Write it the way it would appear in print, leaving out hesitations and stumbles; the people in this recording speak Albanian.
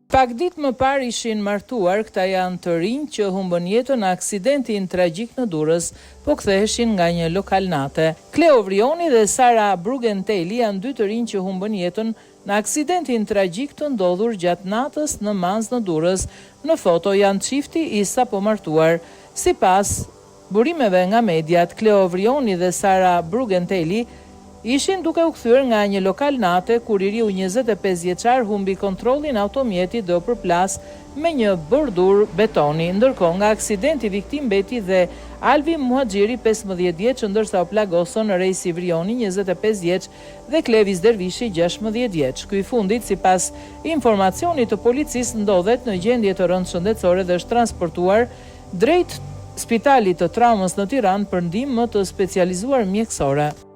Pak ditë më parë ishin martuar, këta janë të rinj që humbën jetën në aksidentin tragjik në Durrës, po ktheheshin nga një lokal nate. Kleo Vrioni dhe Sara Brugenteli janë dy të rinj që humbën jetën në aksidentin tragjik të ndodhur gjatë natës në Manz në Durrës. Në foto janë çifti i sapo martuar. Sipas burimeve nga mediat, Kleo Vrioni dhe Sara Brugenteli ishin duke u kthyer nga një lokal nate kur i riu 25 vjeçar humbi kontrollin automjetit dhe u përplas me një bordur betoni. Ndërkohë nga aksidenti viktim mbeti dhe Alvi Muhaxhiri 15 vjeç, ndërsa u plagosën Rejsi Vrioni 25 vjeç dhe Klevis Dervishi 16 vjeç. Ky i fundit, sipas informacionit të policisë, ndodhet në gjendje të rëndë shëndetësore dhe është transportuar drejt Spitalit të Traumës në Tiranë për ndihmë të specializuar mjekësore.